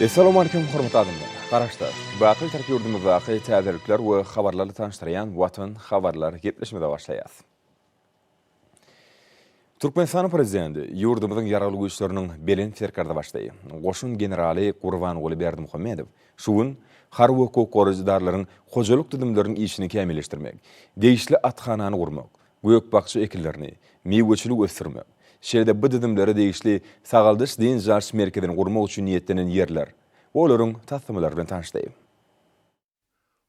Assalamu alaikum hormatly adamlar. Garaşlar, baqy tark yurdumyzdaqy täzelikler we habarlary tanıştyran Watan habarlar gepleşmede başlaýar. Türkmenistan prezidenti yurdumyzyň ýaraly güýçleriniň belin ferkarda başlaýy. Goşun generali Gurbanuly Berdimuhammedow şugun harby hukuk goraýjylarynyň hojalyk tüzümleriniň işini kämilleşdirmek, degişli athanany gurmak, göýek bakçy ekillerini, meýweçilik ösdürmek, şeýle bu tüzümleri degişli sagaldyş din jarş merkezini gurmak üçin niýetlenen ýerler. Olaryň tasdymlary bilen tanışdyk.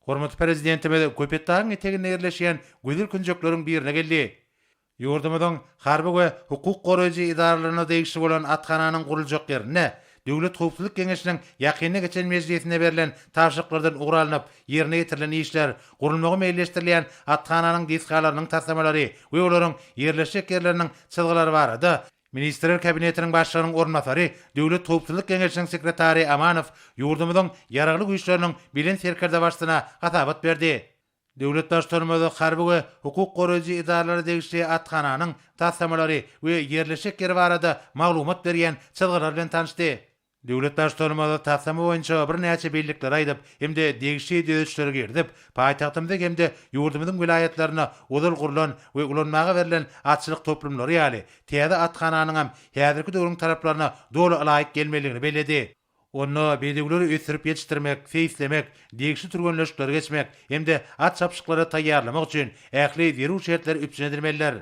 Hormatly prezidentimiz Köpetdağyň eteginde ýerleşýän gödül künjeklerin birine geldi. Ýurdumyzyň harby we hukuk goraýjy idaralaryna degişli bolan athananyň guruljak ýerine Döwlet Howpsuzlyk Geňeşiniň ýakyny geçen mejlisine berilen taşyklardan ugralanyp ýerine getirilen işler, gurulmagy meýilleşdirilýän athananyň diskalarynyň tasdamalary we olaryň ýerleşik ýerleriniň çylgylary barada Ministrler Kabinetiniň başlygynyň ornatary, Döwlet Howpsuzlyk Geňeşiniň sekretary Amanow ýurdumyzyň ýaraly güýçleriniň bilen serkerda başlygyna hatabat berdi. Döwlet başlary harby we hukuk goraýjy idaralary degişli athananyň tasdamalary we ýerleşik ýeri barada maglumat berýän çylgylar bilen tanışdy. Döwlet başlary tasdama boýunça bir näçe bellikler aýdyp, hemde degişli döwletçilere girdip, paýtagtymyzda hemde ýurdumyzyň vilayetlerine odal gurulan we ulanmaga berilen atçylyk toplumlary ýaly täze athananyň hem häzirki döwrüň taraplaryna dolu alaýyk gelmeligini beledi. Onu bedegleri ösürüp yetiştirmek, feýslemek, degişli türgönleşikleri geçmek, hemde at çapşyklary taýýarlamak üçin ähli zerur şertler üpsünedilmeliler.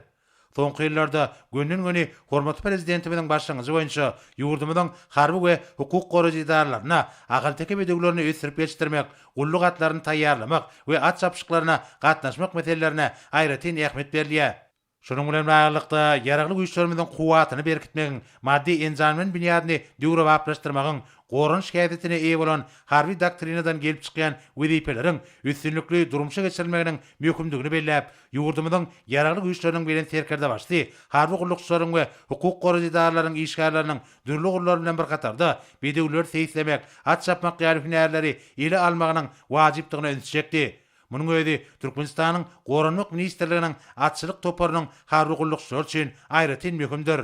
Soňky ýyllarda gönnün-göni hormatly prezidentimiziň başlangyjy boýunça ýurdumyzyň harby we hukuk goraýjy idaralaryna agal teke bedeglerini ösürüp yetiştirmek, gulluk atlaryny taýýarlamak we at çapşyklaryna gatnaşmak meselelerine aýratyn ähmiýet berilýär. Şonuň bilen baglykda ýaragly güýçlerimiziň kuwatyny berkitmegiň, maddi enzamyň binýadyny döwre baplaşdyrmagyň, gorunç şähetine eýe bolan harby doktrinadan gelip çykýan wezipeleriň üstünlikli durumşa geçirilmeginiň möhümdigini belläp, ýurdumyzyň ýaragly güýçleriniň bilen serkerda başly, harby gullukçylaryň we hukuk goraýjy idaralarynyň işgärläriniň dürli gurulary bilen bir katarda bedegler seýslemek, at çapmak ýaly hünärleri ile almagynyň wajypdygyny öňsüçekdi. Munyň öýdi Türkmenistanyň Goranlyk ministrliginiň atçylyk toparynyň harby gullukçylar üçin aýratyn möhümdir.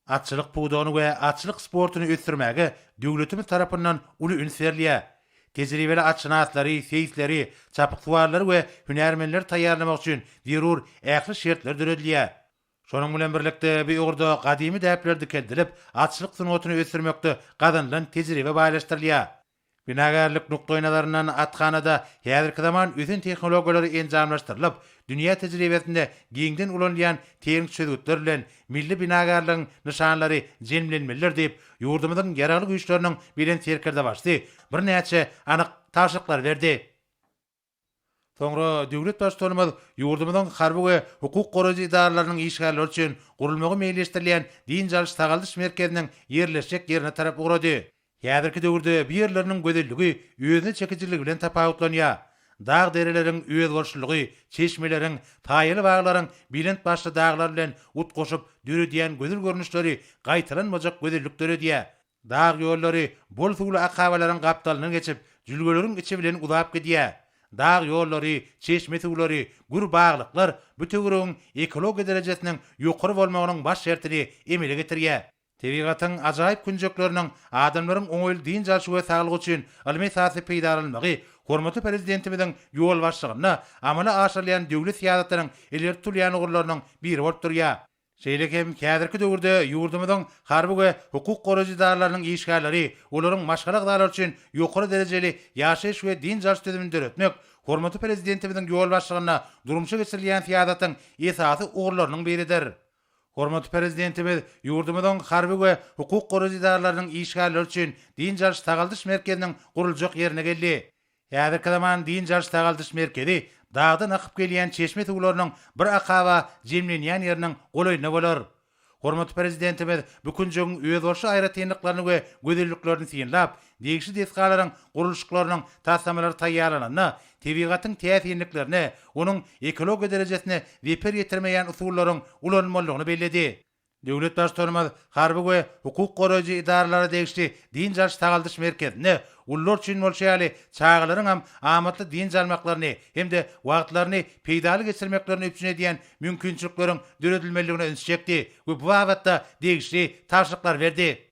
Atçylyk puwdugyny we atçylyk sportuny ösdürmäge döwletimiz tarapyndan uly üns berilýär. Tejribeli atçynatlary, seýisleri, çapyk suwallary we hünärmenleri taýýarlamak üçin zerur ähli şertler düredilýär. Şonuň bilen birlikde bu ýurda gadymy däplerdi kendilip, atçylyk sunatyny ösdürmekde gazanylan tejribe baýlaşdyrylýar. Binagarlyk nukdaýnalaryndan athanada häzirki zaman üzün tehnologiýalary enjamlaşdyrylyp, dünýä tejribesinde giňden ulanýan teňik çözgütler bilen milli binagarlygyň nyşanlary jemlenmeliler diýip, ýurdumyzyň ýaraly güýçleriniň bilen serkerda başly bir näçe anyk taşyklar berdi. Soňra döwlet başlary ýurdumyzyň harby we hukuk goraýjy idaralarynyň işgärleri üçin gurulmagy meýilleşdirilýän din jalş tagaldyş merkeziniň ýerleşik ýerine tarap ugrady. Häzirki döwürde bir ýerleriniň gödelligi özüne çekijiligi bilen tapawutlanýar. Dağ dereleriň öz gorşulygy, çeşmeleriň, taýyly baglaryň bilent başly dağlar bilen ut goşup dürediýän gödül görnüşleri gaýtaranmajak gödellikleri diýär. Dağ ýollary bol suwly akabalaryň gapdalyny geçip, jülgeleriň içi bilen uzap gidýär. Dağ ýollary, çeşme suwlary, gür baglyklar bu töweregiň ekologiýa derejesiniň ýokary bolmagynyň baş şertini emele getirýär. Tebigatyň ajaýyp künjekleriniň adamlaryň oňoýly din jalşy we saglygy üçin ilmi esasy peýdalanmagy, hormatly prezidentimiziň ýol başlygyna amala aşyrylýan döwlet siýasatynyň ileri turýan ugurlarynyň biri bolup durýar. Şeýlekem häzirki döwürde ýurdumyzyň harby we hukuk goraýjy idaralarynyň işgärleri, olaryň maşgala gydalary üçin ýokary derejeli ýaşaýyş we din jalş tüzümini döretmek, hormatly prezidentimiziň ýol başlygyna durumşa geçirilýän siýasatyň esasy ugurlarynyň biridir. Hormatly prezidentimiz ýurdumyzyň harby we hukuk goraýjy idaralarynyň işgärleri üçin din jalş tagaldyş merkeziniň guruljak ýerine geldi. Häzirki zaman din jalş tagaldyş merkezi dağdan akyp gelýän çeşme suwlarynyň bir akaba jemlenýän ýeriniň golaýyna bolar. Hormatly prezidentimiz bu künjüň öz başy aýratynlyklaryny we gözelliklerini synlap, degişli deskalaryň guruluşyklarynyň tasdamalary taýýarlananyna, tebigatyň täsirliklerini, onuň ekologiýa derejesine weper ýetirmeýän usullaryň ulanmalygyny belledi. Döwlet başlary harby we hukuk goraýjy idaralary degişli din jalş tagaldyş merkezine ullar üçin bolşaýaly çağlaryň hem amatly din jalmaklaryny hemde wagtlaryny peýdaly geçirmeklerini üpsün edýän mümkinçilikleriň döredilmeligine öňsüçekdi we bu wagtda degişli taşyklar berdi.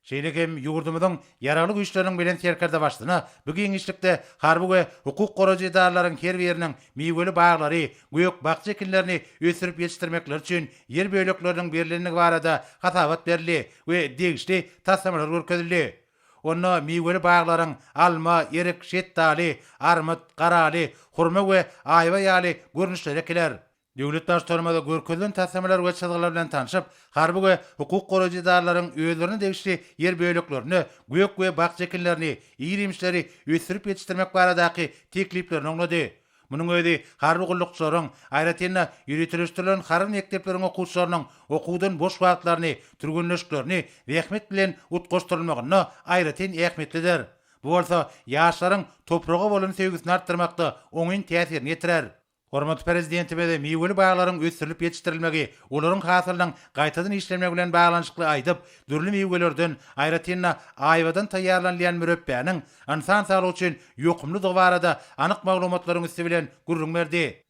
Şeýlekem ýurdumyzyň ýaraly güýçleriniň bilen serkerde başlyna bu giňişlikde harby we hukuk goraýjy idaralaryň her biriniň miweli baglary, göýük bakça ekinlerini ösürip ýetişdirmekler üçin ýer böýlekleriniň berilendigi barada hatabat berildi we degişli taslamalar görkezildi. Onda miweli baglaryň alma, erik, şettali, armut, garaly, hurma we ayba ýaly görnüşleri ekiler. Döwlet başlarmada görkezlen taslamalar we çyzgylar bilen tanışyp, harby we hukuk goraýjy idaralaryň öýlerini degişli yer böýleklerini, göýük we bakça ekinlerini, ýerimçleri ösürip ýetişdirmek baradaky tekliplerini oňlady. Munun öýdi harby gullukçylaryň aýratynda ýürütülýän harby mektepleriň okuwçylarynyň okuwdan boş wagtlaryny, türgünleşiklerini ähmet bilen utgaşdyrylmagyna aýratyn ähmetlidir. Bu bolsa ýaşlaryň topraga bolan sevgisini artdyrmakda oňyn täsirini ýetirer. Hormat prezidentimiz miweli baglaryň ösürilip ýetişdirilmegi, olaryň hasylynyň gaýtadan işlemegi bilen baglanyşykly aýdyp, dürli miwelerden aýratynda aýwadan taýýarlanýan mürebbäniň insan saglygy üçin ýokumlygy barada anyk maglumatlaryň üstü bilen gurrun berdi.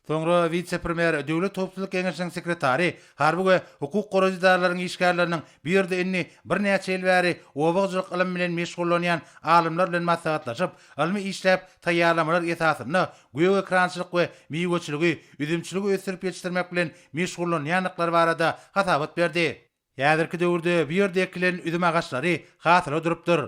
Soňra vice-premier Döwlet Topçuluk Geňeşiniň sekretary, harby we hukuk goraýjy idaralaryň işgärleriniň birde inni bir näçe ýyl bäri obagçylyk ilim bilen meşgullanýan alymlar bilen maslahatlaşyp, ilmi işläp taýýarlamalar esasyny göýük ekrançylyk we miwçiligi, üzümçiligi ösürip ýetişdirmek bilen meşgullanýanlyklar barada hatabat berdi. Ýazyrky döwürde bir ýerde ekilen üzüm agaçlary hatyra durupdyr.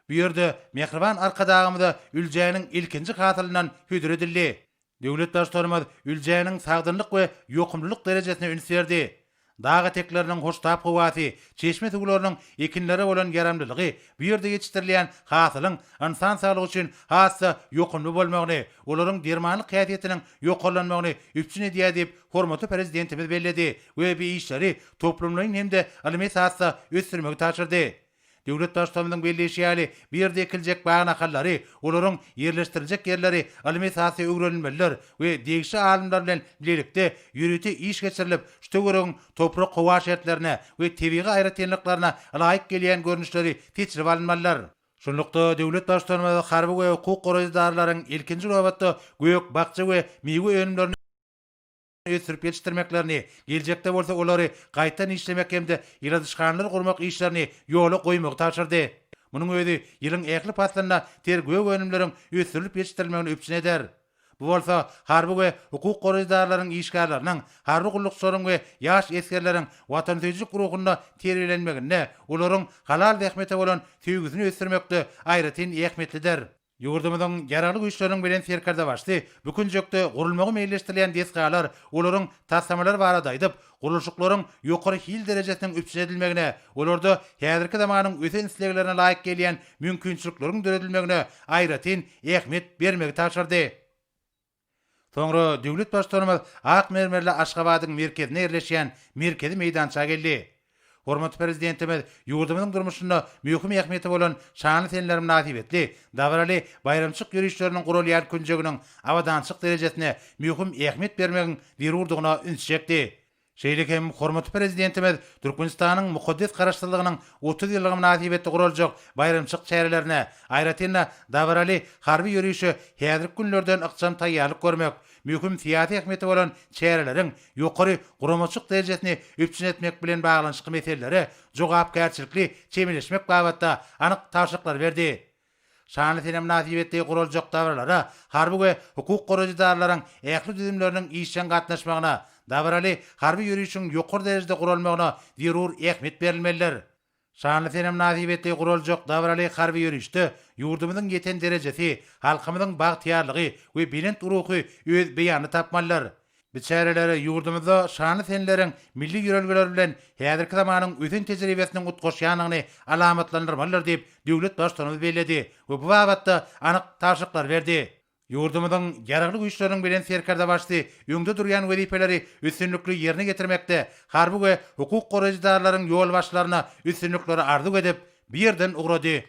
Bu ýerde Mehriban arkadagymyda üljäniň ilkinji hatyryndan hüdür edildi. Döwlet başlarymyz üljäniň sagdynlyk we ýokumlylyk derejesine üns berdi. Dağa tekleriniň hoştap gowaty, çeşme tugularynyň ekinlere bolan yaramlylygy, bu ýerde ýetişdirilýän hasylyň insan saglygy üçin hassa ýokumly bolmagyny, olaryň dermanlyk häsiýetiniň ýokarlanmagyny üpçün edýär diýip hormatly prezidentimiz belledi we bu işleri toplumlaryň hemde almy hassa ösürmegi taşyrdy. Döwlet başlarymyzyň belleşýäli bir ýerde ekiljek bagna hallary, olaryň ýerleşdiriljek ýerleri alimentasy öwrenilmeliler we degişli alymlar bilen birlikde ýürüti iş geçirilip, şu görüň toprak gowaşetlerine we tebiği aýratynlyklaryna laýyk gelýän görnüşleri teçirip alınmalylar. Şonlukda döwlet başlarymyz harby we hukuk goraýjy idaralaryň ilkinji nowatda göýük bakça we miwe önümlerini ösürip ýetişdirmeklerini, geljekde bolsa olary gaýtan işlemek hemde ýaradyşganlyk gurmak işlerini ýola goýmagy taşyrdy. Munyň öýdi ýylyň ähli patlarynda tergöw önümleriň ösürilip ýetişdirilmegini üpçün eder. Bu bolsa harby we hukuk goraýjy idaralaryň işgärläriniň, harby gullukçylaryň we ýaş eskerleriň watansyjyk gurugynda terbiýelenmegine, olaryň halal ähmete bolan sevgisini ösürmekde aýratyn ähmetlidir. Ýurdumyzyň ýaraly güýçleriniň bilen serkerde başly, bükün jökde gurulmagy meýilleşdirilýän desgalar, olaryň taslamalar barada aýdyp, gurulşyklaryň ýokary hil derejesiniň üpçün edilmegine, olarda häzirki zamanyň ösen isleglerine laýyk gelýän mümkinçilikleriň döredilmegine aýratyn ähmet bermegi taşyrdy. Soňra döwlet başlarymyz Ak mermerli Aşgabatyň merkezine ýerleşýän merkezi meýdançaga geldi. Hormatly prezidentimiz ýurdumyzyň durmuşynda möhüm ähmeti bolan şanly senlerim nasip etdi. Dabraly bayramçyk ýürüşleriniň gurulýan günjeginiň awadançyk derejesine möhüm ähmet bermegiň zerurdygyna ünsjekdi. Şeýlekem hormatly prezidentimiz Türkmenistanyň mukaddes garaşdyrlygynyň 30 ýyllygy nasip etdi guraljak bayramçyk çärelerine, aýratynda Dabraly harby ýürüşi häzirki günlerden ykjam taýýarlyk görmek, möhüm siýasy ähmeti bolan çäreleriň ýokary guramaçyk derejesini üpçün etmek bilen baglanyşyk meselelere jogapkärçilikli çemeleşmek babatda anyk taşyklar berdi. Şanly senem nasip etdiği guraljak davralara, harby we hukuk goraýjy idaralaryň ähli düzümleriniň işçen gatnaşmagyna, Dabraly harby ýürüşiň ýokary derejede gurulmagyna zerur ähmet berilmeliler. Şanly senem nasip etdiği guraljak Dabraly harby ýürüşde ýurdumyzyň ýeten derejesi, halkymyzyň bagtyarlygy we bilent uruhy öz beýany tapmalylar. Biçärelere ýurdumyzda şanly senleriň milli ýörelgeler bilen häzirki zamanyň ösen tejribesiniň utgaşýanyny alamatlandyrmalylar diýip döwlet başlarymyz belledi we bu babatda anyk taşyklar berdi. Ýurdumyzyň ýaraly güýçleriniň bilen serkerde başly öňde durýan wezipeleri üstünlikli ýerine getirmekde, harby we hukuk goraýjy idaralaryň ýol başlaryna üstünlikleri arzuw edip bir ýerden ugrady.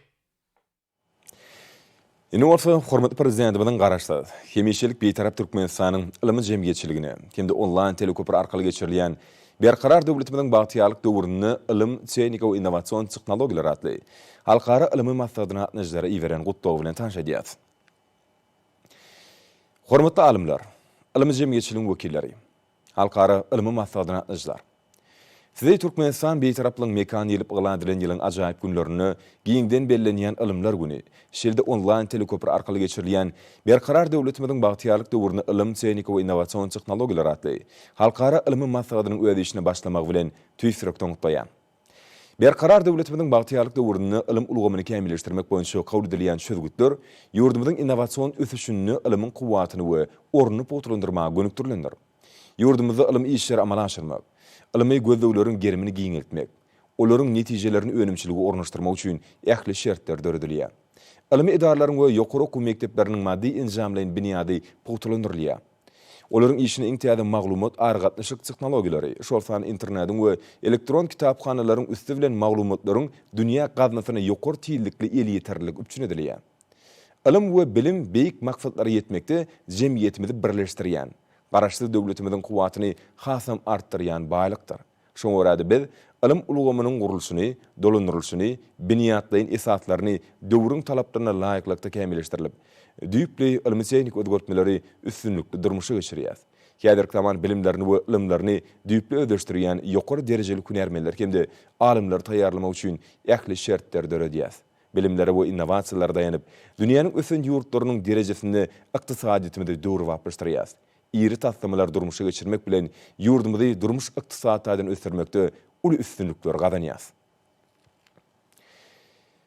Indi bolsa hormatly prezidentimiň garaşdy. Hemişelik beýtarap Türkmenistanyň ilmi jemgyýetçiligine, hemde onlaýn teleköpür arkaly geçirilýän berkarar döwletimiň bagtyarlyk döwrüni ilim, tehnika we innowasion technologiýalary atly halkara ilmi maksadyna atnaşlara iweren gutdaw bilen tanış edýär. Hormatly alimler, ilmi jemgyýetçiliginiň wekilleri, halkara ilmi maksadyna atnaşlar. Size Türkmenistan beýtaraplığın mekan ýelip ýylan ýylyň ajaýyp günlerini giňden bellenýän ilmler güni, şerde online teleköpür arkaly geçirilýän berkarar döwletimiziň bagtyarlyk döwrüne ilim, tehnika we innowasion tehnologiýalar atly halkara ilmi maslahatynyň öýdüşine başlamak bilen tüýsürek toňutlaýan. Berkarar döwletimiziň bagtyarlyk döwrüne ilim ulgamyny kämilleşdirmek boýunça kabul edilýän şözgütler ýurdumyzyň innowasion ösüşini, ilimiň kuwwatyny we ornuny potulundyrmagy gönükdirlendir. Ýurdumyzda ilim işleri amala aşyrmak, ilmi gözlöwleriň gerimini giňeltmek, olaryň netijelerini önümçiligi ornaşdyrmak üçin ähli şertler döredilýär. Ilmi idaralaryň we ýokary okuw mekdepleriniň maddi injamlaryň bunyady potulundyrylýar. Olaryň işine iň täze maglumat, argatnaşyk tehnologiýalary, şolsan internetiň we elektron kitaphanalaryň üstü bilen maglumatlaryň dünýä gaznasyna ýokary tiýillikli el ýeterlik üçin edilýär. Ilim we bilim beýik maksatlara ýetmekde jemgyýetimizi birleşdirýän, garaşly döwletimiziň kuwwatyny hasam artdyrýan baýlykdyr. Şoňa görä biz ilim ulgamynyň gurulşyny, dolandyrylşyny, binýatlaryň esatlaryny döwrüň talaplaryna laýyklykda kämilleşdirilip, düýpli ilmi tehnik ödgörtmeleri üstünlükli durmuşa geçirýär. Häzirki zaman bilimlerini we ilimlerini düýpli ödüşdirýän ýokary derejeli hünärmenler hemde alimler taýýarlamak üçin ähli şertler döredýär. Bilimlere we innovasiýalara daýanyp, dünýäniň ösen ýurtlarynyň derejesini ykdysadyýetimizi döwür waplaşdyrýar. Iri taslamalar durmuşa geçirmek bilen ýurdumyzy durmuş ykdysadydan ösürmekde uly üstünlükler gazanýar.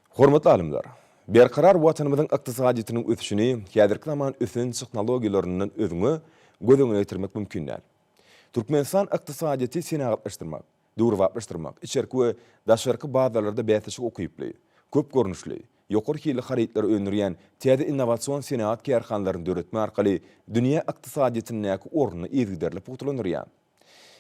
Hormatly alimler, berkarar watanymyzyň ykdysadyýetynyň ösüşini häzirki zaman ösen tehnologiýalarynyň özüňe gözüňe ýetirmek mümkindir. Türkmenistan ykdysadyýety senagatlaşdyrmak, döwür waplaşdyrmak, içerki we daşarky bazalarda bäsişik okyply, köp görnüşli, ýokary hili haritler öňürýän täze innowasion senat kärhanlaryny döretme arkaly dünýä ykdysadyýetynyň ornuny ýergiderli potulundyrýar.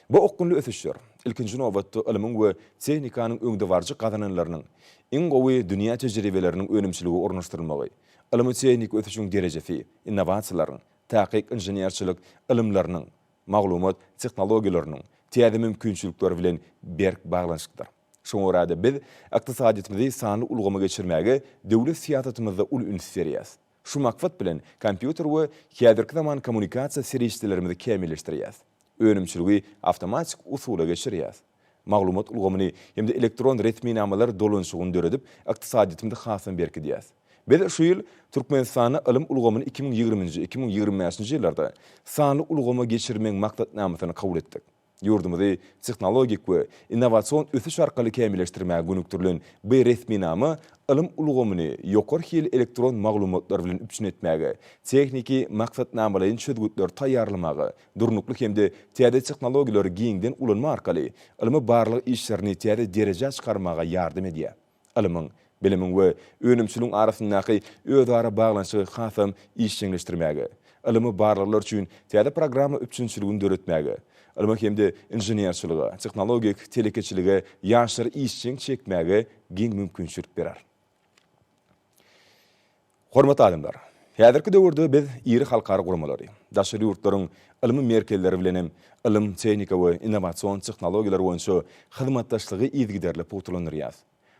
Bu okunly ösüşler ilkinji nowatda ilimiň we tehnikanyň öňde barjy gazananlarynyň iň gowy dünýä tejribeleriniň önümçiligi ornaşdyrylmagy, ilmi tehnik ösüşüň derejesi, innovasiýalaryň, täqiq inženýerçilik ilimleriniň, maglumat tehnologiýalarynyň täze mümkinçilikleri bilen berk baglanşykdyr. Şoňa görä biz ykdysadyýetimizi sanly ulgama geçirmäge döwlet siýasatymyzda ul üns berýär. Şu maksat bilen kompýuter we häzirki zaman kommunikasiýa serişdelerimizi kämilleşdirýär. Önümçiligi awtomatik usula geçirýär. Maglumat ulgamyny hemde elektron resminamalar dolanşygyny döredip ykdysadyýetimizi hasam berkidýär. Biz şu ýyl Türkmenistana ilim ulgamyny 2020-nji 2025-nji ýyllarda sanly ulgama geçirmek maksatnamasyny kabul etdik. Ýurdumyzy tehnologik we innowasion ösüş arkaly kämilleşdirmäge gönükdirilen bu resminama ilim ulgamyny ýokary hil elektron maglumatlar bilen üçin etmäge, tekniki maksatnamalaryň çözgütler taýýarlamagy, durnukly hemde täze tehnologiýalary giňden ulanma arkaly ilmi barlyk işlerini täze dereje çykarmaga ýardym edýär. Ilimiň, bilimiň we önümçiligiň arasyndaky özara baglanşygy hasam işçileşdirmäge, ilmi barlyklar üçin täze programma üçinçiligini döretmäge, ilmi hemde inženýerçiligi, tehnologik telekeçiligi ýaşary işçiň çekmäge giň mümkinçilik berer. Hormatly alimler, häzirki döwürde biz iri halkara gurmalary, daşary ýurtlaryň ilmi merkezleri bilen ilim, tehnika we innowasion tehnologiýalar boýunça hyzmatdaşlygy ýergiderli potulundyrýar.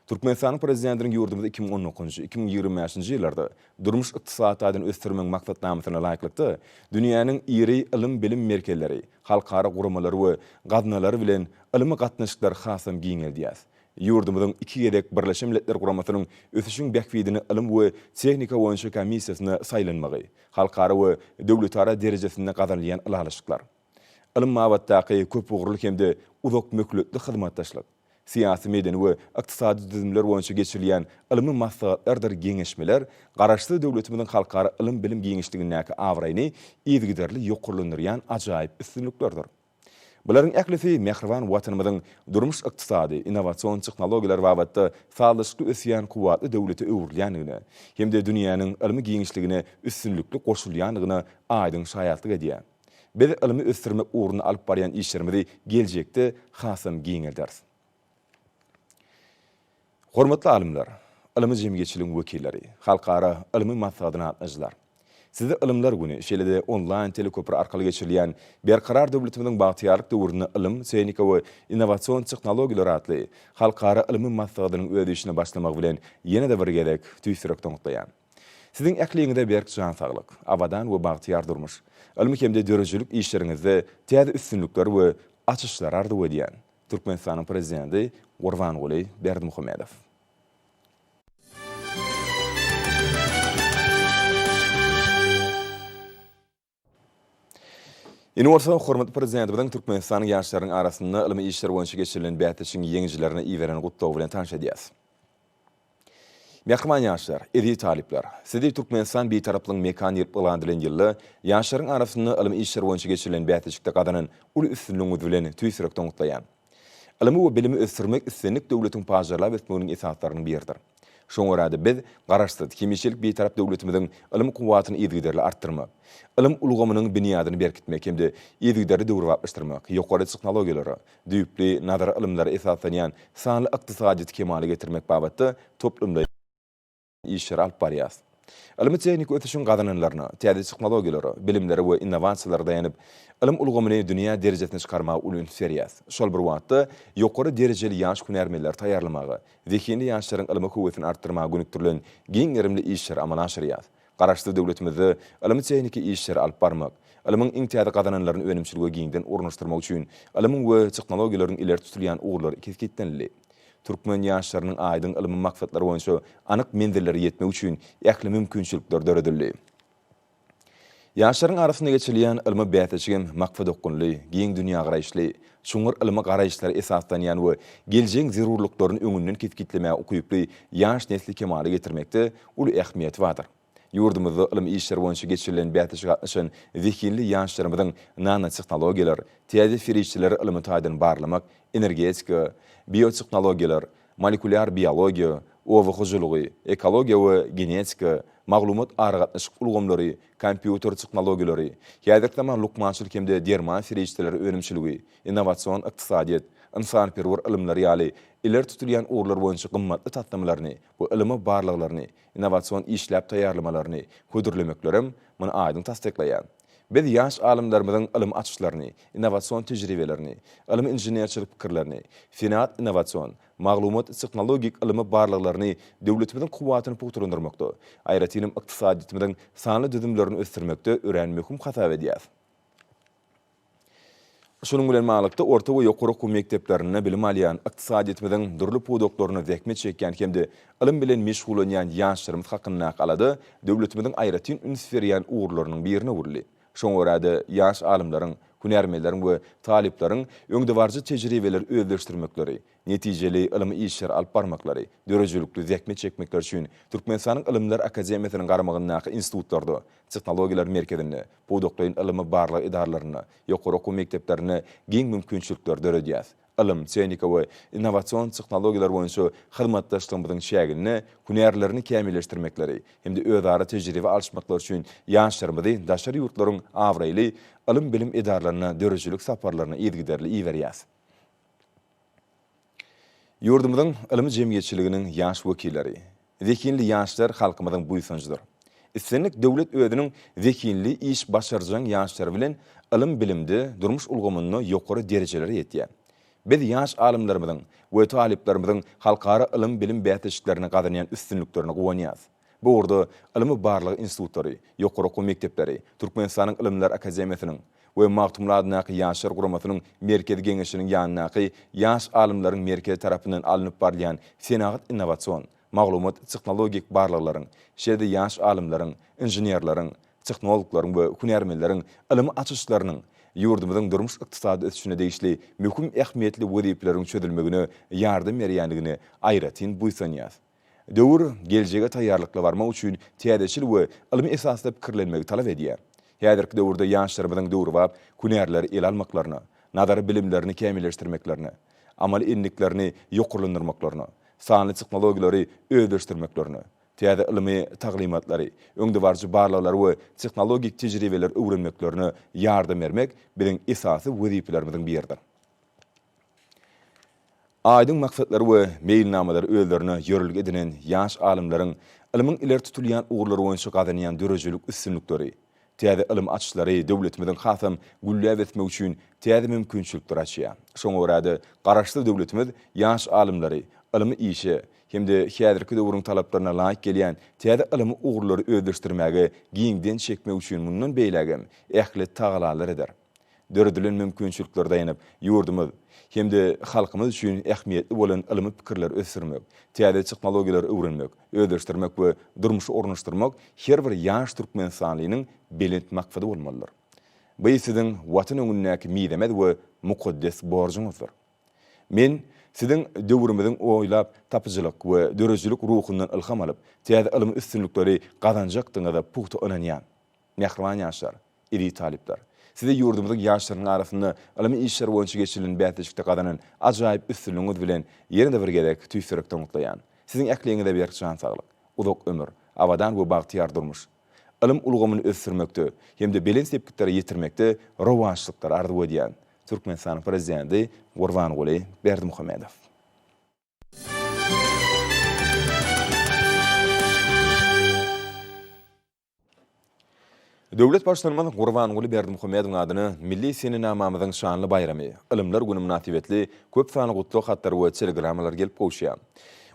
Türkmenistan prezidentiniň ýurdumyzda 2010-2025-nji ýyllarda durmuş ykdysadyny ösdürmek maksatnamasyna laýyklykda dünýäniň iri ilim bilim merkezleri, halkara gurmalary we gaznalary bilen ilmi gatnaşyklar hasam giňeldýär. Ýurdumyzyň iki gerek Birleşen Milletler Guramasynyň ösüşüň bähwidini ilim we tehnika boýunça komissiýasyna saýlanmagy, halkara we döwletara derejesinde gazanylýan ýalaşyklar. Ilim mawatdaky köp ugurlyk hemde uzak mökletli hyzmatdaşlyk, siyasi medeni we ykdysady düzümler boýunça geçirilýän ilmi maslahatlardyr geňeşmeler garaşly döwletimiziň halkara ilim bilim geňeşligindäki awraýyny ýergiderli ýokurlandyrýan ajaýyp üstünlüklerdir. Buların ählisi mehriban watanymyzyň durmuş ykdysady, innowasion tehnologiýalar babatda sağlyşly ösýän kuwwatly döwleti öwürlýändigini, hemde dünýäniň ilmi giňişligine üstünlükli goşulýandygyna aýdyň şaýatlyk edýär. Biz ilmi ösdürmek uğruna alyp barýan işlerimizi geljekde hasam giňeldir. Hormatly alimler, ilmi jemgyýetçiligiň wekilleri, halkara ilmi maslahatyna atnaşylar. Sizi ilimler güni şeýlede online teleköpür arkaly geçirilýän berkarar döwletimiziň bagtyarlyk döwrüne ilim, tehnika we innowasion tehnologiýalar atly halkara ilmi maslahatynyň ödüşine başlamak bilen ýene-de bir gerek tüýsürek toňutlaýan. Siziň ähliňizde berk jan saglyk, abadan we bagtyar durmuş, ilmi hemde dörejilik işleriňizde täze üstünlükler we açyşlar ardy edýän. Türkmenistan'ın prezidenti Gurbanguly Berdimuhamedov. Ýene bolsa hormatly prezidentimiň Türkmenistanyň ýaşlarynyň arasynda ilmi işler boýunça geçirilen bätişiň ýeňijilerini iweren gutlaw bilen tanış edýäs. Mehriman ýaşlar, edi talipler, Sidi Türkmenistan beýtaraplygyň mekan ýerplandyrylan ýylly ýaşlaryň arasynda ilmi işler boýunça geçirilen bätişikde gadanan uly üstünlüği bilen tüýsürekden gutlaýan. Ilmi we bilimi ösürmek üstünlik döwletiň pajarlap etmeginiň esaslaryndan biridir. Şoň arada biz garaşdyk kimişilik beýtarap döwletimiziň ilim kuwatyny ýetgiderli artdyrmak, ilim ulgamynyň biniýadyny berkitmek hemde ýetgiderli döwraplaşdyrmak, ýokary tehnologiýalary, düýpli nazar ilimlere esaslanýan sanly ykdysady kemaly getirmek babatda toplumda işler alyp barýar. Ilmi tehnik ötüşün gadananlaryny, täze tehnologiýalary, bilimleri we innovasiýalary daýanyp, ilim ulgamyny dünýä derejesine çykarmagy ulun serýas. Şol bir wagtda ýokary derejeli ýaş hünärmenler taýýarlamagy, zehini ýaşlaryň ilmi kuwatyny artdyrmagy günüktürlen giň erimli işler amala aşyrýar. Garaşdy döwletimizde ilmi tehniki işler alyp barmak, ilmiň iňtiýady gadananlaryny önümçiligi giňden ornaşdyrmak üçin ilmiň we tehnologiýalaryň ileri tutilýan ugurlary kesgitdenli. Türkmen ýaşlarynyň aýdyň ilmi maksatlary boýunça anyk mendilleri ýetmek üçin ähli mümkinçilikler döredildi. Ýaşlaryň arasynda geçirilýän ilmi bätişigem maksat okunly, giň dünýä garaýşly, şuňur ilmi garaýşlary esaslanýan we geljek zerurlyklaryny öňünden ketgitlemäge ukuyuply ýaş nesli kemaly getirmekde uly ähmiýet bardyr. Ýurdumyzda ilim işler boýunça geçirilen bätişik atnaşan zekinli ýaşlarymyzyň nano tehnologiýalar, täze ferişçileri ilmi taýdan barlamak, energetika, biotehnologiýalar, molekulyar biologiýa, owa hujulugy, ekologiýa we genetika, maglumat aragatnaşyk ulgamlary, kompýuter tehnologiýalary, ýa-da lukmançylyk hemde derman ferişçileri önümçiligi, innowasion ykdysadyet, insanperwer ilimler ýaly ileri tutilýan ugurlar boýunça gymmatly tatlamalarny, bu ilmi barlyklaryny, innowasion işläp taýýarlamalaryny hödürlemeklerim muny aýdyň tasdiklaýan. Biz ýaş alimlerimiziň ilim açyşlaryny, innowasion tejribelerini, ilim inženerçilik pikirlerini, finat innowasion, maglumat tehnologik ilmi barlyklaryny döwletimiziň kuwatyny puturandyrmakda, aýratynym ykdysadyetimiziň sanly düzümlerini ösdürmekde örenmekim hasap edýär. Şunun bilen malykda orta we ýokary okuw mekdeplerine bilim alýan ykdysadyetimiziň durly pudoklaryny zähmet çekýän hemde ilim bilen meşgulanýan ýaşlarymyz hakynda galady döwletimiziň aýratyn ünsberýän ugurlarynyň birini urly. Şoň arada ýaş alimlaryň, hünärmenleriň we taliplaryň öňde barjy tejribeler özleşdirmekleri, netijeli ilmi işler alyp barmaklary, dörejelikli zähmet çekmekler üçin Türkmenistanyň Ilimler Akademiýasynyň garamagyndaky institutlarda, tehnologiýalar merkezinde, pudoklaryň ilmi barlyk idaralaryny, ýokary okuw mekdeplerini giň mümkinçilikler döredýär. Ilim, tehnika we innowasion tehnologiýalar boýunça hyzmatdaşlygymyzyň şägini, hünärlerini kämilleşdirmekleri, hemde özara tejribe alşmaklar üçin ýaşlarymyzy daşary ýurtlaryň awraýly ilim bilim idaralaryna dörejelik saparlaryna ýetgiderli iýerýär. Ýurdumyzyň ilmi jemgyýetçiliginiň ýaş wekilleri, zekinli ýaşlar halkymyzyň buýsanjydyr. Üstünlik döwlet özüniň zekinli iş başarjan ýaşlar bilen ilim bilimde durmuş ulgamyny ýokary derejelere ýetýär. Biz ýaş alimlerimiziň we taliplerimiziň halkara ilim bilim bätişiklerini gadanýan üstünliklerini gowanýar. Bu urda ilmi barlyk institutlary, ýokary okuw mekdepleri, Türkmenistanyň Ilimler Akademiýasynyň we magtumladynaky ýaşlar guramasynyň merkez geňeşiniň ýanynaky ýaş alimleriň merkezi tarapyndan alınıp barlayan senagat innowasion, maglumat tehnologik barlyklaryň, şeýle ýaş alimleriň, inženerleriň, tehnologlaryň we hünärmenleriň ilmi açyşlarynyň ýurdumyzyň durmuş ykdysady ösüşine degişli möhüm ähmiýetli wezipeleriň çözülmegine ýardym berýändigini aýratyn buýsanýar. Döwür geljege taýýarlykly barmak üçin täzeçil we ilmi esasda pikirlenmegi talap edýär. Häzirki döwürde ýaşlarymyzyň döwrü bap hünärleri el almaklaryny, nazar bilimlerini kämilleşdirmeklerini, amal enliklerini ýokurlandyrmaklaryny, sanly tehnologiýalary özleşdirmeklerini, täze ilmi taglimatlary, öňde barjy barlyklary we tehnologik tejribeler öwrenmeklerini ýardym bermek biziň esasy wezipelerimiziň biridir. Aýdyň maksatlary we meýilnamalary özlerine ýörülge edinen ýaş alimleriň ilmiň ileri tutulýan ugurlary boýunça gadanýan dörejelik üstünlikleri, täze ilim açyşlary döwletimiziň hasam gülläp etmek üçin täze mümkinçilikler açýar. Şoň arada garaşdy döwletimiz ýaş alimlary, ilmi işe hemde häzirki döwrüň talaplaryna laýyk gelýän täze ilmi ugurlary özleşdirmäge giňden çekmek üçin mundan beýlegem ähli tagalalar eder. dördülen mümkinçilikler dayanıp yurdumuz hemde halkymyz üçin ähmiýetli bolan ylmy pikirler ösürmek, täze teknologiýalar öwrenmek, öýdürmek we durmuşy ornaşdyrmak her bir ýaş türkmensanlygynyň belent maksady bolmalydyr. Bu siziň watan öňündäki midemet we mukaddes borjuňyzdyr. Men siziň döwrümiziň oýlap tapyjylyk we dörejlik ruhundan ilham alyp, täze ylmy üstünlikleri gazanjakdyňyza puhta inanýan mehriban ýaşlar, iri talipler. Size yurdumuzun yaşlarının arasında ılımı işler boyunca geçirilen bätişikde gazanan ajaýyp üstünlüğüňiz bilen yerinde bir gerek tüýsürekden mutlayan. Sizin äkliňizde bir şan saglyk, uzak ömür, awadan we bagtyar durmuş. Ilym ulgamyny ösürmekde hemde belen sepkitleri ýetirmekde rowançlyklar ardy edýän Türkmenistan prezidenti Gurbanguly Berdimuhammedow. Döwlet başlanmaly Gurbanguly Berdimuhammedow adyny milli seni namamyzyň şanly bayramy, Ilymlar güni münasibetli köp sany gutluk hatlar we telegrammalar gelip goşýar.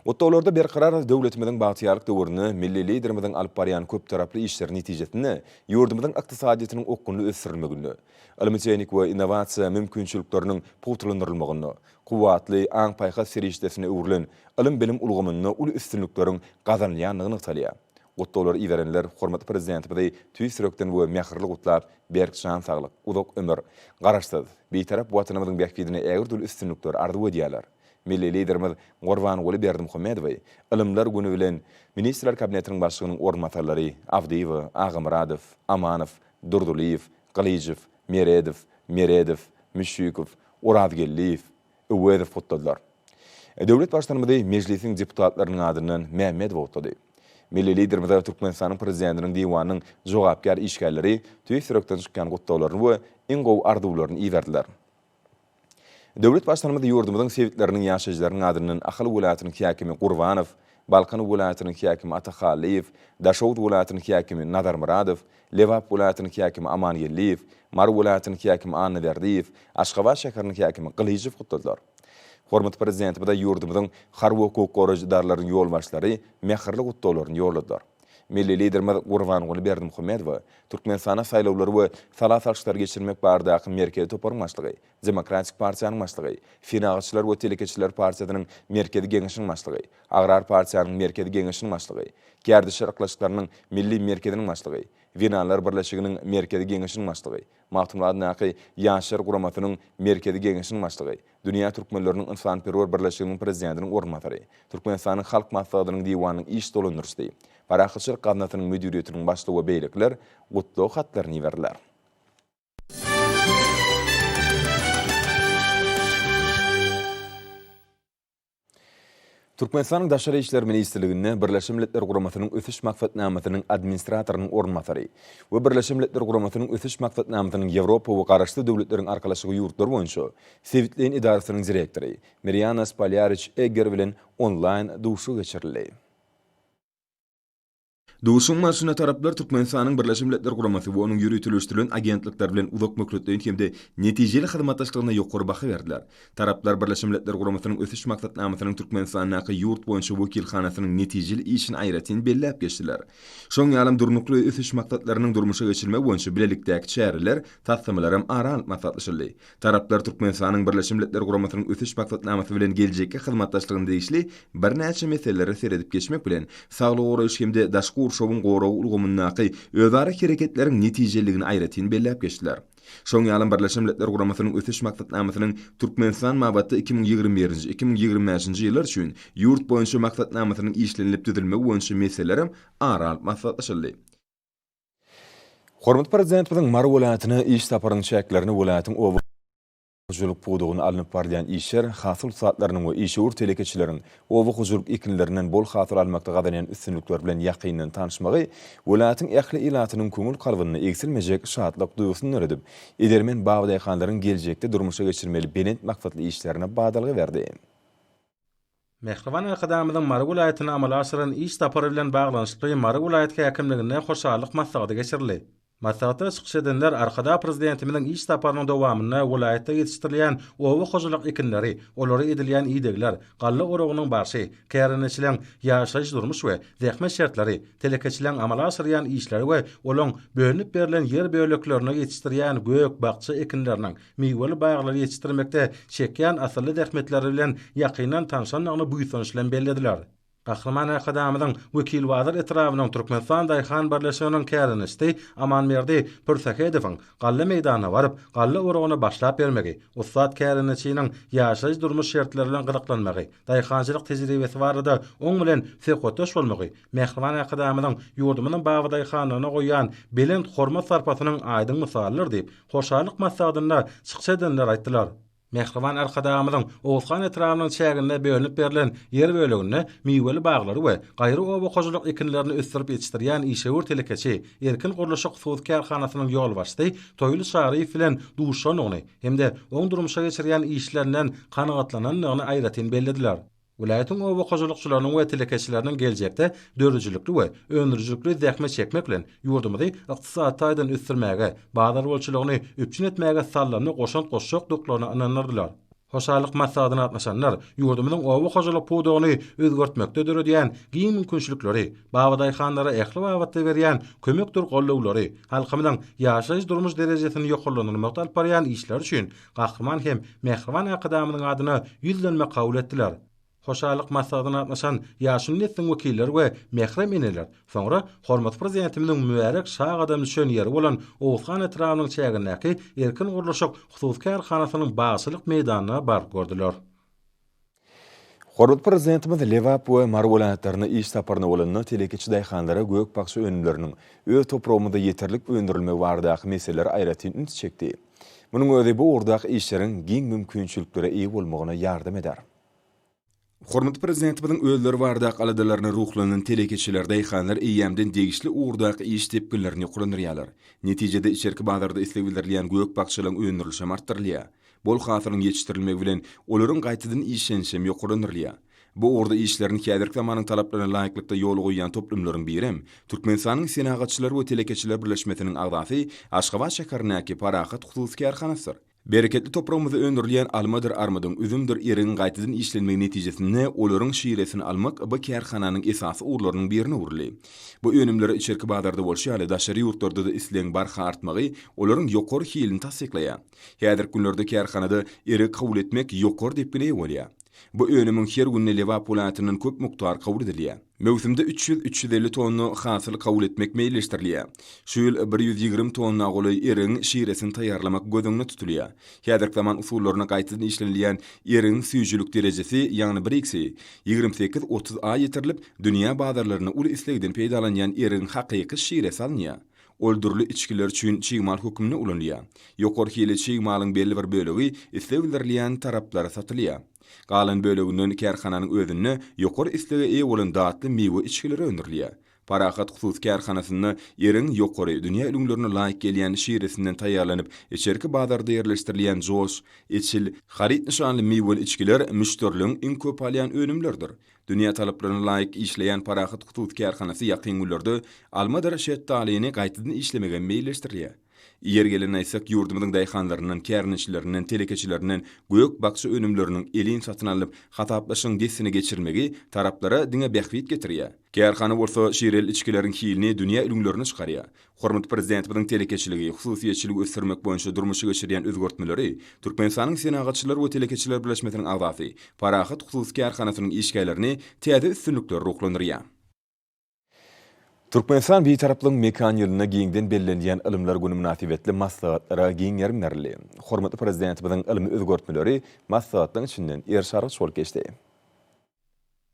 Ottolarda berqarar döwletimiziň bagtyarlyk döwrüni milli liderimiziň alyp barýan köp taraply işler netijesinde ýurdumyzyň ykdysadyýatynyň okgunly ösürilmegini, ylmy teknik we innovasiýa mümkinçilikleriniň putulandyrylmagyny, kuwatly aň paýha serişdesine öwrilen ylym bilim ulgamyny uly üstünlikleriň gazanylýanlygyny talýar. Ottolar iwerenler hormatly prezidentimizi tüýsürekden we mähirli gutlap berk şan saglyk, uzak ömür, garaşsyz, beýtarap watanymyzyň bäkbidine ägirdül üstünlikler ardy edýärler. Milli liderimiz Gurbanguly Berdimuhammedow Ilymlar güni bilen Ministrler Kabinetiniň başlygynyň ornmatarlary Avdiýew, Agymradow, Amanow, Durduliýew, Galyjew, Meredow, Müşýekow, Uradgelliýew, Öwedow gutladylar. Döwlet başlanmaly meclisiň deputatlarynyň adyndan Mehmetow gutlady. Milli liderimiz Türkmenistanyň prezidentiniň diwanynyň jogapkar işgärleri tüýsürekden çykkan gutlawlaryny we iň gowy arzuwlaryny iýerdiler. Döwlet başlanmaly ýurdumyzyň sevitleriniň ýaşaýjylarynyň adyndan Akyl welaýatynyň häkimi Gurbanow, Balkan welaýatynyň häkimi Atahalliýew, Daşowut welaýatynyň häkimi Nadarmuradow, Lewap welaýatynyň häkimi Amanyýelliýew, Mar welaýatynyň häkimi Annaberdiýew, Aşgabat şäheriniň häkimi Galyjew gutladylar. Hormatly prezidentimiz ýurdumyzyň har we hukuk goraýjylarynyň ýolbaşlary mähirli gutlawlaryny ýoladylar. Milli liderimiz Gurbanguly Berdimuhammedow Türkmenistana saýlawlary we salat alşylar geçirmek bardaky merkezi toparlyk başlygy, Demokratik partiýanyň başlygy, Finansçylar we Telekeçiler partiýasynyň merkezi geňişiniň başlygy, Agrar partiýanyň merkezi geňişiniň başlygy, Gerdi şerklaşyklarynyň milli merkeziniň başlygy, Winanlar birleşiginiň merkezi geňişiniň başlygy, Mahtumlar Naky ýaşlar guramatynyň merkezi geňişiniň başlygy, Dünýä türkmenleriniň insanperwer birleşiginiň prezidentiniň ornmatary, Türkmenistanyň halk maslahatynyň diwanynyň iş dolandyrysy, Paraxçylyk ganatynyň müdiriýetiniň başlygy we beýlikler gutluk hatlaryny berdiler. Türkmenistanyň Daşary işler ministrliginde Birleşmiş Milletler Guramatynyň ösüş maksatnamasynyň administratorynyň ornmatary we Birleşmiş Milletler Guramatynyň ösüş maksatnamasynyň Ýewropa we garaşly döwletleriň arkalaşygy ýurtlar boýunça Sewitliň idarasynyň direktory Mirjana Spaljaric Egger bilen online duşu geçirildi. Duşun maşyna taraplar Türkmenistanyň Birleşmiş Milletler Guramasy we onuň ýürütülüşdirilen agentlikler bilen uzak mökletdeýin hemde netijeli hyzmatdaşlygyna ýokary baha berdiler. Taraplar Birleşmiş Milletler Guramasynyň ösüş maksatnamasynyň Türkmenistanyň ýurt boýunça wekilhanasynyň netijeli işini aýratyn belläp geçdiler. Şoň ýalym durnukly ösüş maksatlarynyň durmuşa geçirmek boýunça bilelikdäki çäreler, tassamalarym aral maksatlaşyldy. Taraplar Türkmenistanyň Birleşmiş Milletler Guramasynyň ösüş maksatnamasy bilen geljekki hyzmatdaşlygyny degişli bir näçe meselelere seredip geçmek bilen saglyk goraýyş hemde daşky urşowyň goraw ulgamynyňky özara hereketleriň netijeligini aýratyn belläp geçdiler. Şoň ýalym Birleşmiş Milletler Guramasynyň ösüş maksatnamasynyň Türkmenistan mabatda 2021-2025 ýyllar üçin ýurt boýunça maksatnamasynyň işlenip düzülmegi boýunça meselelerim aral maksatlaşyldy. Hormatly prezidentimiň Mar welaýatyna iş saparynyň şäklerini welaýatyň Hujuluk puğduğunu alınıp barlayan işler, hasıl saatlarının ve işi telekeçilerin ovu hujuluk ikinlerinden bol hasıl almakta gazanayan üstünlükler bilen yakynyň tanışmagy, welaýatyň ähli ilatynyň köňül kalbyny eksilmejek şatlyk duýgusyny öredip, edermen bagdaýkanlaryň geljekde durmuşa geçirmeli belent maksatly işlerine badalygy berdi. Mehriban arkadamyzyň Mar welaýatyna amala aşyran iş tapary bilen baglanyşly Mar welaýaty häkimligine hoşallyk maslahaty geçirildi. Maslahatda çıkış edenler arkada prezidentimizin iş saparynyň dowamyna welaýetde ýetişdirilýän owa hojalyk ekinleri, olary edilýän ýygdyglar, galla oragynyň başy, kärineçilen ýaşaýyş durmuş we zähmet şertleri, telekeçilen amala asyrýan işleri we olaň bölünip berilen ýer böleklerine ýetişdirýän gök bakçy ekinleriniň meýweli baýaglary ýetişdirmekde çekýän asyrly zähmetleri bilen ýakynan tanışanlygyny buýsançlan bellediler. Kahraman akadamynyň wekil wazir etrawynyň Türkmenistan daýhan birleşiginiň kärinişdi Amanmerdi Pürsehedowyň galla meýdanyna baryp galla oragyny başlap bermegi, ussat kärinişiniň ýaşaýyş durmuş şertleri bilen gyzyklanmagy, daýhançylyk tejribesi barada oň bilen söhbetdeş bolmagy, Mehriban akadamynyň ýurdumynyň bagy daýhanyna goýan belent hormat sarpatynyň aýdyn misallar diýip hoşallyk maksadyna çykyş edenler aýtdylar. Mehriban arkadamynyň Oğuzhan etrawynyň çäginde bölünip berilen ýer bölegine meýweli baglary we gaýry oba hojalyk ekinlerini ösdürip ýetişdirýän işewür telekeçi Erkin Guruluşy Husus Karhanasynyň ýolbaşçysy Toýly Şaryp bilen duşan ony hemde oň durmuşa geçirýän işlerinden kanagatlananlygyny aýratyn bellediler. Vilayetin oba hojalykçylarynyň we telekeçileriniň geljekde dörüjülükli we öňürjülükli zähmet çekmek bilen ýurdumyzy ykdysat taýdan ösdürmäge, bazar bolçylygyny üpçün etmäge sallany goşan goşjak doklaryna inanyrdylar. Hoşalyk maksadyna atnaşanlar ýurdumynyň oba hojalyk pudugyny özgertmekde dörediýän giň mümkinçilikleri, bagy daýhanlara ähli wagtda berýän kömekdir gollawlary, halkymyň ýaşaýyş durmuş derejesini ýokurlanyrmakda alyp barýan işler üçin Gahryman hem Mehriban akadamynyň adyna ýüzlenme kabul etdiler. Hoşalyk maksadyna atnaşan ýaşyny netdiň wekilleri we mehrem eneler soňra hormat prezidentimizin mübarek şah adam düşen ýeri bolan Oğuzhan etrawynyň çägindäki Erkin Guruluşy Husus Karhanasynyň bagyçylyk meýdanyna barıp gördüler. Hormat prezidentimiz Lewap we Mar welaýatlaryna iş saparyna bolanny telekeçi daýhanlara gök bakçy önümleriniň öz toprawmyda ýeterlik öndürilmegi baradaky meseleleri aýratyn üns çekdi. Munyň özi bu ordak işleriň giň mümkinçiliklere eýe bolmagyna ýardam eder. Hormat prezidentimizin özleri bardak aladalaryny ruhlanan telekeçiler daýhanlar eýemden degişli urdak iş tepkilerini ýokurlanýarlar. Netijede içerki bazarda isleg bildirilýän gök bakçylygyň öňürülüşi artdyrylýar. Bol hasyryň ýetişdirilmegi bilen olaryň gaýtadan işlenşem ýokurlanýar. Bu orada işlerini kädirki zamanyň talaplaryna laýyklykda ýol goýan toplumlaryň birem, Türkmenistanyň senagatçylar we telekeçiler birleşmesiniň agzasy Aşgabat şäherindäki Parahat Husus Karhanasydyr. Bereketli toprawmyzda öndürilýän almadyr armadyň üzümdir eriň gaýtadan işlenmegi netijesinde olaryň şiiresini almak bu kärhananyň esasy urlarynyň birini urly. Bu önümleri içerki bazarda bolşaly daşary ýurtlarda da isleň barha artmagy olaryň ýokary hilini tasdiklaýar. Häzirki günlerde kärhanada erik kabul etmek ýokary diýip bilýär. Bu önümün her günne Lewap welaýatynyň köp muktar kabul edilýär. Mewsimde 300-350 tonna hasyl kabul etmek meýilleşdirilýär. Şu ýyl 120 tonna goly eriň şiiresini taýýarlamak gözüňde tutulýar. Häzirki zaman usullaryna gaýtadan işlenilýän eriň süýjülük derejesi ýagny 28-30 a ýetirilip dünýä bazarlaryna uly islegden peýdalanýan eriň hakyky şiiresi alınýar. Öldürlü içkiler üçin çiğmal hükümüne ulanýar. Ýokary hili çiğmalyň belli bir bölegi isleg bildirilýän taraplara satylýar. Galan böleginden kärhananyň özüne ýokary islege eýe bolan datly meýwe içkileri öndürilýär. Parahat Husus Karhanasyny eriň ýokary dünýä ülümlerine laýyk gelýän şiiresinden taýýarlanyp içerki bazarda ýerleşdirilýän joş, içil, harit nişanly meýweli içkiler müşteriliň iň köp alýan önümlerdir. Dünýä talaplaryna laýyk işleýän Parahat Husus Karhanasy ýakyn günlerde almadyr şeýtalyny gaýtadan işlemege meýilleşdirilýär. Yer gelen aýsak ýurdumyzyň daýhanlarynyň, kärinişlerinden, telekeçilerinden gök bakçy önümleriniň elin satyn alyp hataplaşyň gesini geçirmegi taraplara diňe bähwit getirýär. Kärhana bolsa şiirel içkileriň hilini dünýä ülümlerine çykarýar. Hormat prezidentimiziň telekeçiligi, hususiýetçiligi ösdürmek boýunça durmuşy geçirýän özgertmeleri Türkmenistanyň senagatçylar we telekeçiler birleşmesiniň agzasy Parahat Husus Karhanasynyň işgälerini täze üstünlikler ruhlandyrýar. Türkmenistan bir taraplyň mekan ýylyna giňden bellenýän ilmler güni münasibetli maslahatlara giň ýermerildi. Hormatly prezidentimizin ilmi özgertmeleri maslahatlaryň içinden erşary şol geçdi.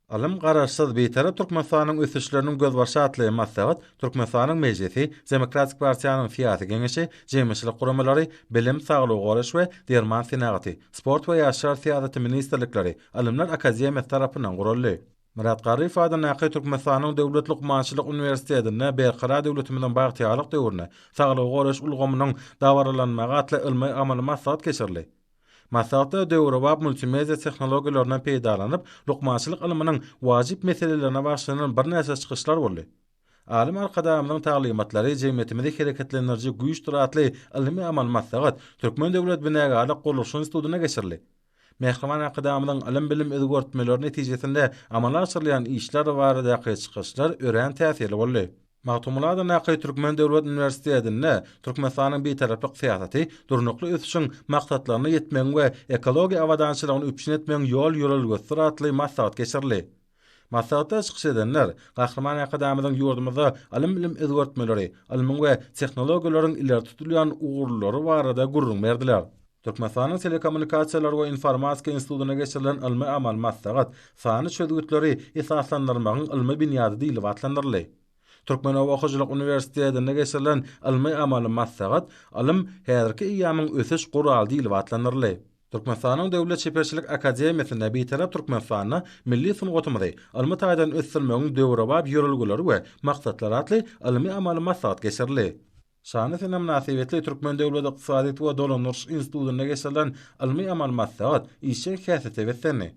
Alym garaşsyz beýtarap Türkmenistanyň ösüşleriniň gözbaşy atlaýan maslahat Türkmenistanyň mejlisi, Demokratik Partiýanyň fiýaty geňeşi, jemgyýetçilik guramalary, bilim, saglyk goraş we Derman senagaty, sport we ýaşar syýasaty ministrlikleri, Alymlar Akademiyasy tarapyndan guruldy. Murat Garyf adan näki Türkmenistanyň döwlet lukmançylyk universitetine berqara döwletimiň bagtyýalyk döwrüne saglyk goraş ulgamynyň dawaralanmagy atly ilmi amaly maslahat geçirildi. Maslahatda döwrewap multimediýa tehnologiýalaryna peýdalanyp lukmançylyk ilminiň wajyp meselelerine başlanan bir näçe çykyşlar boldy. Alim arkadamynyň taglimatlary jemgyýetimizi hereketlendiriji güýç duratly ilmi amal maslahat Türkmen döwlet binägarlyk gurulşy institutyna geçirildi. Mehriman arkadamynyň ilim bilim özgörtmeleri netijesinde amala aşyrylýan işler barada çykyşlar ören täsirli boldy. Magtumulada Naqy Türkmen Döwlet Üniversitetinde Türkmenistanyň bir taraplyk syýasaty durnukly ösüşiň maksatlaryna ýetmeň we ekologiýa awadançylygyny üpçün etmeň ýol ýörelgesi atly maslahat geçirildi. Maslahatda çykyş edenler Gahraman Akademiyanyň ýurdumyzda ilim bilim özgörtmeleri, ilmiň we tehnologiýalaryň ileri tutulýan ugurlary barada gurrun berdiler. Türkmenistanyň Telekommunikasiýalar we Informatika institutyna geçirilen ilmi amal maslahat sany çözgütleri esaslandyrmagyň ilmi binýady diýilip atlandyryldy. Türkmen Owakyjylyk Üniversitetinde geçirilen ilmi amal maslahat ilim häzirki ýamyň ösüş guraly diýilip atlandyryldy. Türkmenistanyň Döwlet Çeperçilik Akademiýasyna bir tarap Türkmenistanyň milli sungatymyzy ilmi taýdan ösdürmegiň döwrebap ýörelgeleri we maksatlary atly ilmi amal maslahat geçirildi. Şany sene münasibetli Türkmen Döwlet Ykdysadyýat we Dolanýaryş institutyna geçirilen ilmi amal maslahat işe häsiýeti beslendi.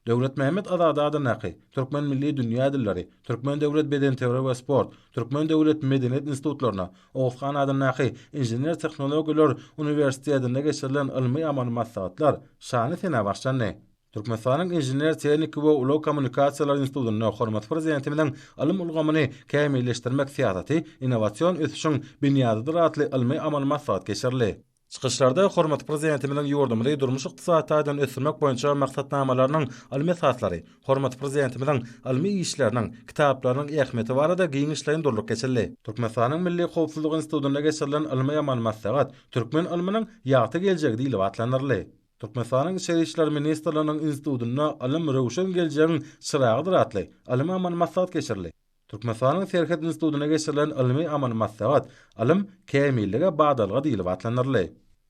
Döwlet Mehmet Azadady Naqy, Türkmen Milli Dünýä Dilleri, Türkmen Döwlet Beden Teori we Sport, Türkmen Döwlet Medeniýet Institutlaryna, Oğuzhan Ady Naqy, Inженер Tehnologiýalar Uniwersitetinde geçirilen ilmi amal maslahatlar şany sene başlandy. Türkmenistanyň Inженер Tehnik we Uly Kommunikasiýalar Institutyna hormat prezidentimiň ilim ulgamyny kämilleşdirmek syýasaty, innowasiýon ösüşiň binýadydyr atly ilmi amal maslahat geçirildi. Çykyşlarda hormat prezidentimiň ýurdumyny durmuş ykdysadydan ösürmek boýunça maksatnamalarynyň ilmi esaslary, hormat prezidentimiň ilmi işleriniň, kitaplarynyň ähmiýeti barada giňişleýän durluk geçirildi. Türkmenistanyň Milli Howpsuzlyk Institutyna geçirilen ilmi amal maslahat Türkmen ilminiň ýaty geljegi diýilip atlandyryldy. Türkmenistanyň Içeri işler ministrliginiň institutyna ilim rewşen geljegiň çyragydyr atly ilmi amal maslahat geçirildi. Türkmenistanyň Serhat institutyna geçirilen ilmi amal maslahat ilim kämillige bagdalyga diýilip atlandyryldy.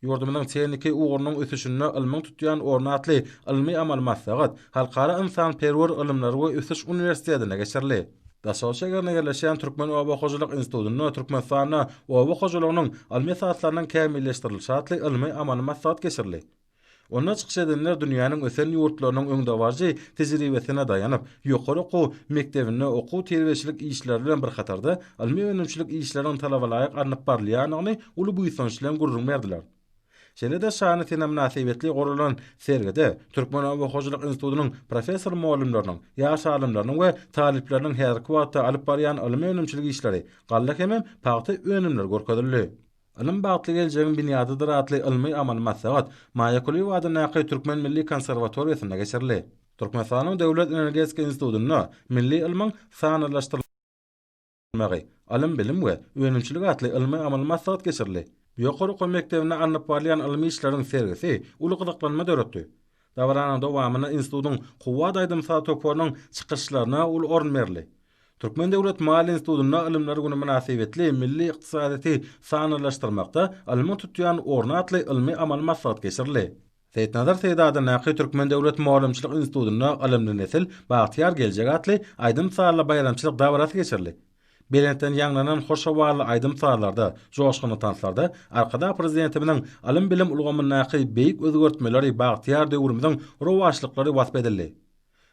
Ýurdumynyň tehniki ugurunyň ösüşine ilmiň tutýan ornatly ilmi amal maslahat halkara insan-perwer ilimleri we ösüş universitetine geçirildi. Daşaw şäherine ýerleşýän Türkmen Owakyjylyk institutyna Türkmenistanyň owakyjylygynyň ilmi esaslarynyň kämilleşdirilýän atly ilmi amal maslahat geçirildi. Onda çykyş edenler dünýäniň ösen ýurtlarynyň öňdewaji tejribesine daýanyp, ýokary okuw mekdebinde okuw terbiýeçilik işleri bilen bir hatarda ilmi öňümçilik işleriniň talabalaryk arnyp barlýanyny uly buýsançlyň gurrun berdiler. Şeýle-de şany sene münasibetli gorulan sergide Türkmen Owakyjylyk institutynyň professor muallimläriniň, ýaş alimläriniň we talipleriniň häzirki wagtda alyp barýan ilmi öňümçilik işleri galla hemem paýty önümler görkezildi. Ilim bagtly geljegiň binýadydyr atly ilmi amal maslahat Maýakuly wady Naqy Türkmen Milli Konserwatoriýasyna geçirildi. Türkmenistanyň Döwlet Energetika institutyna milli ilmiň sanalaşdyrylmagy, ilim bilim we öňümçilik atly ilmi amal maslahat geçirildi. Ýokary okuw mekdebine arnyp barýan ilmi işleriň sergisi uly gyzyklanma döretdi. Dawranyň dowamyna institutyň Kuwat aýdymsa toporynyň çykyşlaryna uly orun berildi. Türkmen Döwlet Mali Institutyna ilimler güni münasibetli milli ykdysadyty sanalaşdyrmakda ilmi tutýan ornatly ilmi amal maslahat geçirildi. Seýdnazar Seýdady Naqy Türkmen Döwlet Muallimçilik Institutyna ilimli nesil bagtyar geljek atly aýdym sarly bayramçylyk dawrasy geçirildi. Belenten ýanglanan hoşawarly aýdym sarlarda, joşgyny tanslarda arkada prezidentimiň ilim bilim ulgamyny Naqy beýik özgörtmeleri bagtyar döwrümizin rowaşlyklary wasp edildi.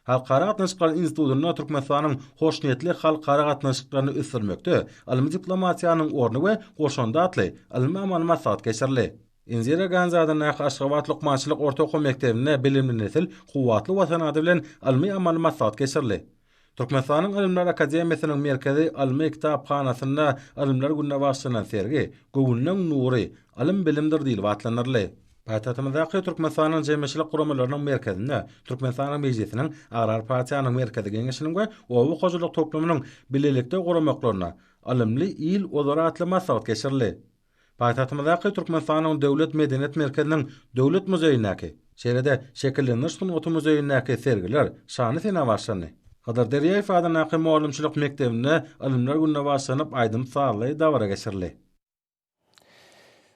Halkara gatnaşyklary institutyna Türkmenistanyň hoşniyetli halkara gatnaşyklaryny ösürmekde ilmi diplomatiýanyň orny we goşanda atly ilmi amal maslahat geçirildi. Inzira Ganzady Naqy Aşgabat Lukmançylyk orta okuw mekdebine bilimli nesil kuwatly watanady bilen ilmi amal maslahat geçirildi. Türkmenistanyň Ilimler Akademiýasynyň merkezi ilmi kitapxanasynda ilimler gününe başlanan sergi Göwülniň nury ilim bilimdir diýilip atlandyryldy. Paýtagtymyzdaky Türkmenistanyň jemgyýetçilik guramalarynyň merkezinde Türkmenistanyň mejlisiniň Arar partiýanyň merkezi geňeşiniň we owakyjylyk toplumynyň bilelikde guramaklaryna ilimli il ozaratly maslahat geçirildi. Paýtagtymyzdaky Türkmenistanyň Döwlet Medeniýet Merkeziniň Döwlet muzeýinäki şeýle-de şekilleniş sunuty muzeýinäki sergiler şany sene başlandy. Hadar Derýäýew ady Naqy muallimçilik mekdebine ilimler gününe başlanyp aýdym sarly dawra geçirildi.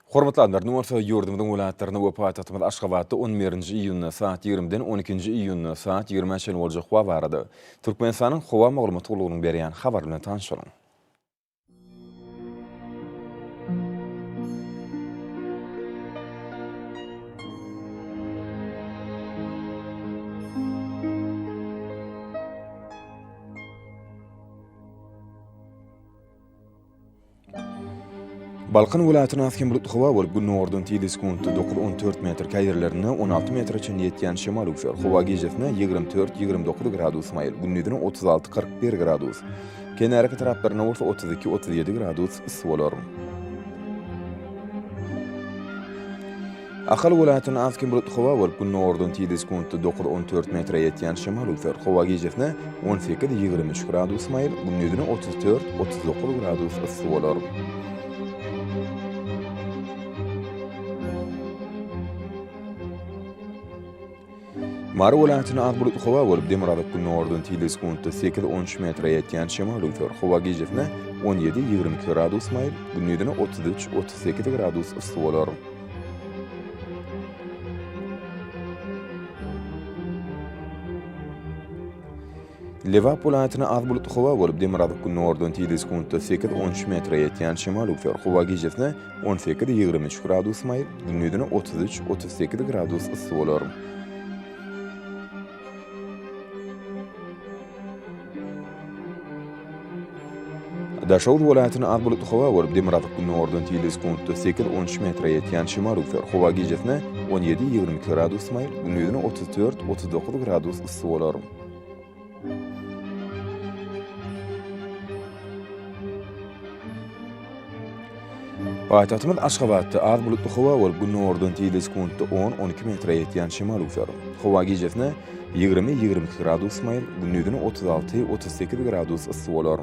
Hormatly anlar, Nursa ýurdumyň welaýatlaryna we paýtagtymyz Aşgabatda 11-nji iýuny saat 20-den 12-nji iýuny saat 20-çe boljak howa barady. Türkmenistanyň howa maglumaty gulugyny berýän habar bilen tanışalyň. Balqan vilayatynyň asken bulutly hawa bolup gün nordun 7 sekundy 9-14 metr käýerlerine 16 metrçe ýetýän şemal uçar. Hawa gejesine 24-29 gradus maýl, gündüzine 36-41 gradus. Kenäri taraplaryna bolsa 32-37 gradus ısy bolar. Ahal vilayatynyň asken bulutly hawa bolup gün nordun 7 sekundy 9-14 metr ýetýän şemal uçar. Hawa gejesine 18-23 gradus maýl, gündüzine 34-39 gradus ısy bolar. Mary vilayatynyň az bulutly hawa bolup Demirabad gün nordun 7 sekundy 8-13 metr ýetýän şemal uçar. Hawa gejesine 17-22 gradus maýl, gündüzine 33-38 gradus ısy bolar. Lewap vilayatynyň az bulutly hawa bolup Demirabad gün nordun 7 sekundy 8-13 metr ýetýän şemal uçar. Hawa gejesine 18-23 gradus maýl, gündüzine 33-38 gradus ısy bolar. Daşawur vilayatynyň az bulutly hawa bolup Demirabad gün nordun 7 sekundy 8-13 metr ýetýän şemal uçar. Hawa gejesine 17-22 gradus maýl, gündüzine 34-39 gradus ısy bolar. Paýtagtymyz Aşgabatda az bulutly hawa bolup gün nordun 7 sekundy 10-12 metr ýetýän şemal uçar. Hawa gejesine 20-22 gradus maýl, gündüzine 36-38 gradus ısy bolar.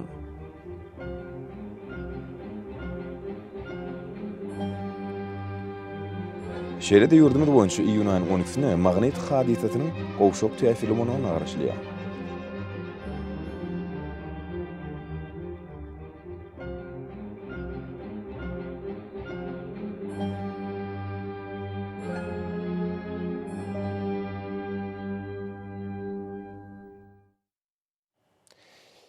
Şeýle-de ýurdumyz boýunça iýun aýynyň 12-sine magnet hadisatynyň gowşok täsiri bolan garaşlýar.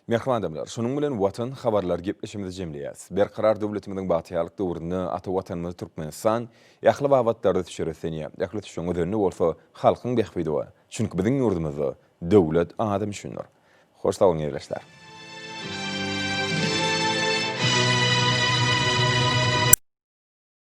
Merhaban adamlar, şunun bilen watan habarlar gepleşimizi jemleýäs. Berqarar döwletimiziň batýalyk döwründe ata watanymyz Türkmenistan ýakly wagtlarda tüşeresenýär. Ýakly tüşeňe dönüp bolsa halkyň behbidi we çünki biziň ýurdumyzda döwlet adam düşünür. Hoş taýyň ýerleşler.